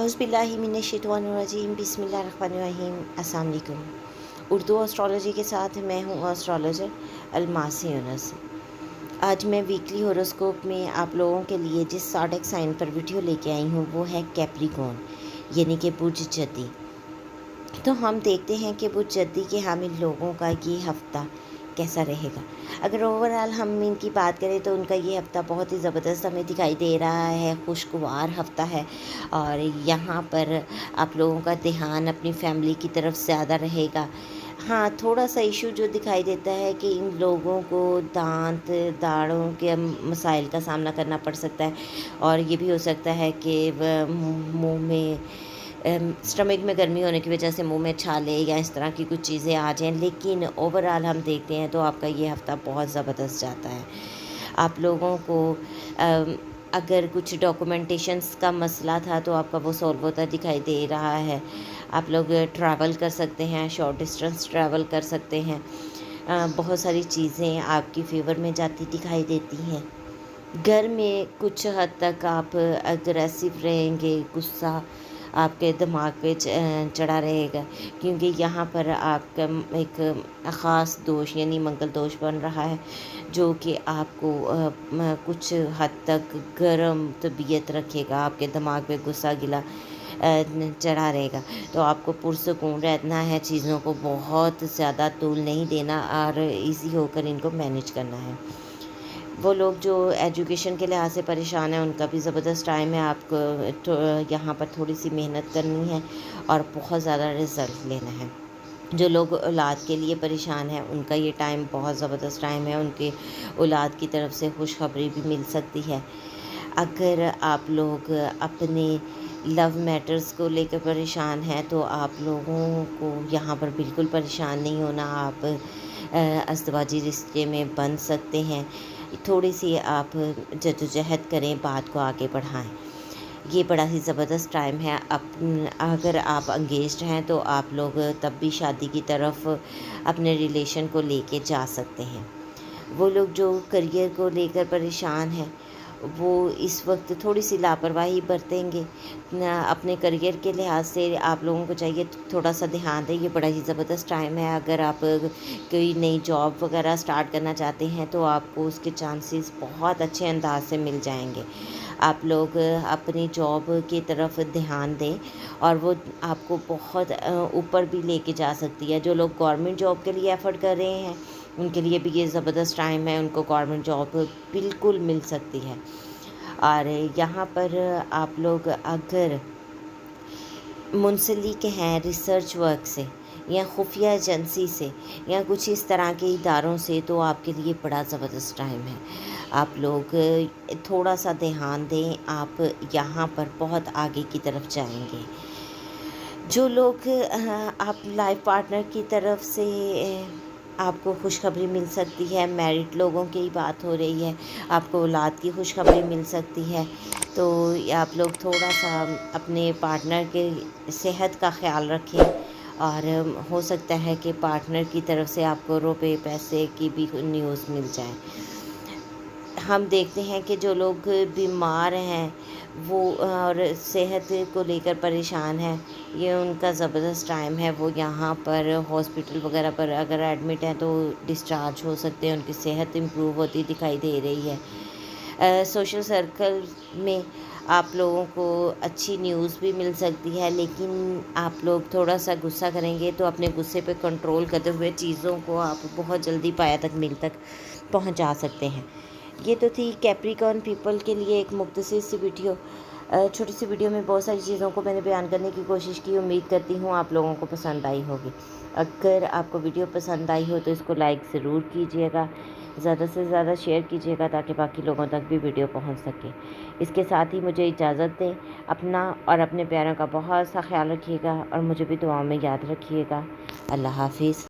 औज़ुबिल्लाहिमिनश्शैतानिर्रजीम बिस्मिल्लाहिर्रहमानिर्रहीम। अस्सलाम वालेकुम। उर्दू एस्ट्रोलॉजी के साथ मैं हूँ एस्ट्रोलॉजर अलमासी यूनुस। आज मैं वीकली हॉरोस्कोप में आप लोगों के लिए जिस ज़ोडिएक साइन पर वीडियो लेके आई हूँ वो है कैप्रिकॉर्न, यानी कि बुर्ज जद्दी। तो हम देखते हैं कि बुर्ज जद्दी के हामिल लोगों का ये हफ़्ता कैसा रहेगा। अगर ओवरऑल हम इनकी बात करें तो उनका ये हफ़्ता बहुत ही ज़बरदस्त हमें दिखाई दे रहा है, खुशगवार हफ़्ता है। और यहाँ पर आप लोगों का ध्यान अपनी फैमिली की तरफ ज़्यादा रहेगा। हाँ, थोड़ा सा इशू जो दिखाई देता है कि इन लोगों को दांत दाढ़ों के मसाइल का सामना करना पड़ सकता है, और ये भी हो सकता है कि मुंह में स्टमक में गर्मी होने की वजह से मुंह में छाले या इस तरह की कुछ चीज़ें आ जाएं। लेकिन ओवरऑल हम देखते हैं तो आपका ये हफ़्ता बहुत ज़बरदस्त जाता है। आप लोगों को अगर कुछ डॉक्यूमेंटेशंस का मसला था तो आपका वो सॉल्व होता दिखाई दे रहा है। आप लोग ट्रैवल कर सकते हैं, शॉर्ट डिस्टेंस ट्रैवल कर सकते हैं। बहुत सारी चीज़ें आपकी फ़ेवर में जाती दिखाई देती हैं। घर में कुछ हद तक आप अग्रेसिव रहेंगे, गुस्सा आपके दिमाग पे चढ़ा रहेगा, क्योंकि यहाँ पर आपका एक ख़ास दोष यानी मंगल दोष बन रहा है, जो कि आपको कुछ हद तक गर्म तबीयत रखेगा, आपके दिमाग पे गुस्सा गिला चढ़ा रहेगा। तो आपको पुरसुकून रहना है, चीज़ों को बहुत ज़्यादा तूल नहीं देना और इजी होकर इनको मैनेज करना है। वो लोग जो एजुकेशन के लिहाज से परेशान हैं उनका भी ज़बरदस्त टाइम है। आपको यहाँ पर थोड़ी सी मेहनत करनी है और बहुत ज़्यादा रिज़ल्ट लेना है। जो लोग औलाद के लिए परेशान हैं उनका ये टाइम बहुत ज़बरदस्त टाइम है। उनके औलाद की तरफ से खुशखबरी भी मिल सकती है। अगर आप लोग अपने लव मैटर्स को लेकर परेशान हैं तो आप लोगों को यहाँ पर बिल्कुल परेशान नहीं होना। आप अज़दवाजी रिश्ते में बन सकते हैं। थोड़ी सी आप जद्दोजहद करें, बात को आगे बढ़ाएं। ये बड़ा ही ज़बरदस्त टाइम है। अगर आप एंगेज्ड हैं तो आप लोग तब भी शादी की तरफ अपने रिलेशन को लेके जा सकते हैं। वो लोग जो करियर को लेकर परेशान हैं वो इस वक्त थोड़ी सी लापरवाही बरतेंगे अपने करियर के लिहाज से। आप लोगों को चाहिए थोड़ा सा ध्यान दें। ये बड़ा ही ज़बरदस्त टाइम है। अगर आप कोई नई जॉब वगैरह स्टार्ट करना चाहते हैं तो आपको उसके चांसेस बहुत अच्छे अंदाज से मिल जाएंगे। आप लोग अपनी जॉब की तरफ ध्यान दें और वो आपको बहुत ऊपर भी लेके जा सकती है। जो लोग गवर्नमेंट जॉब के लिए एफ़र्ट कर रहे हैं उनके लिए भी ये ज़बरदस्त टाइम है, उनको गवर्नमेंट जॉब बिल्कुल मिल सकती है। और यहाँ पर आप लोग अगर मुंसलिक हैं रिसर्च वर्क से या खुफिया एजेंसी से या कुछ इस तरह के इदारों से तो आपके लिए बड़ा ज़बरदस्त टाइम है। आप लोग थोड़ा सा ध्यान दें, आप यहाँ पर बहुत आगे की तरफ जाएंगे। जो लोग आप लाइफ पार्टनर की तरफ से आपको खुशखबरी मिल सकती है, मैरिड लोगों की बात हो रही है, आपको औलाद की खुशखबरी मिल सकती है। तो आप लोग थोड़ा सा अपने पार्टनर के सेहत का ख्याल रखें और हो सकता है कि पार्टनर की तरफ से आपको रुपए पैसे की भी न्यूज़ मिल जाए। हम देखते हैं कि जो लोग बीमार हैं वो और सेहत को लेकर परेशान हैं, ये उनका ज़बरदस्त टाइम है। वो यहाँ पर हॉस्पिटल वगैरह पर अगर एडमिट हैं तो डिस्चार्ज हो सकते हैं, उनकी सेहत इम्प्रूव होती दिखाई दे रही है। सोशल सर्कल में आप लोगों को अच्छी न्यूज़ भी मिल सकती है, लेकिन आप लोग थोड़ा सा गुस्सा करेंगे तो अपने गुस्से पे कंट्रोल करते हुए चीज़ों को आप बहुत जल्दी पाया तक मिल तक पहुंचा सकते हैं। ये तो थी कैप्रिकॉर्न पीपल के लिए एक मुख्तसर सी वीडियो। छोटी सी वीडियो में बहुत सारी चीज़ों को मैंने बयान करने की कोशिश की। उम्मीद करती हूँ आप लोगों को पसंद आई होगी। अगर आपको वीडियो पसंद आई हो तो इसको लाइक ज़रूर कीजिएगा, ज़्यादा से ज़्यादा शेयर कीजिएगा ताकि बाकी लोगों तक भी वीडियो पहुँच सके। इसके साथ ही मुझे इजाज़त दें। अपना और अपने प्यारों का बहुत सा ख्याल रखिएगा और मुझे भी दुआओं में याद रखिएगा। अल्लाह हाफिज़।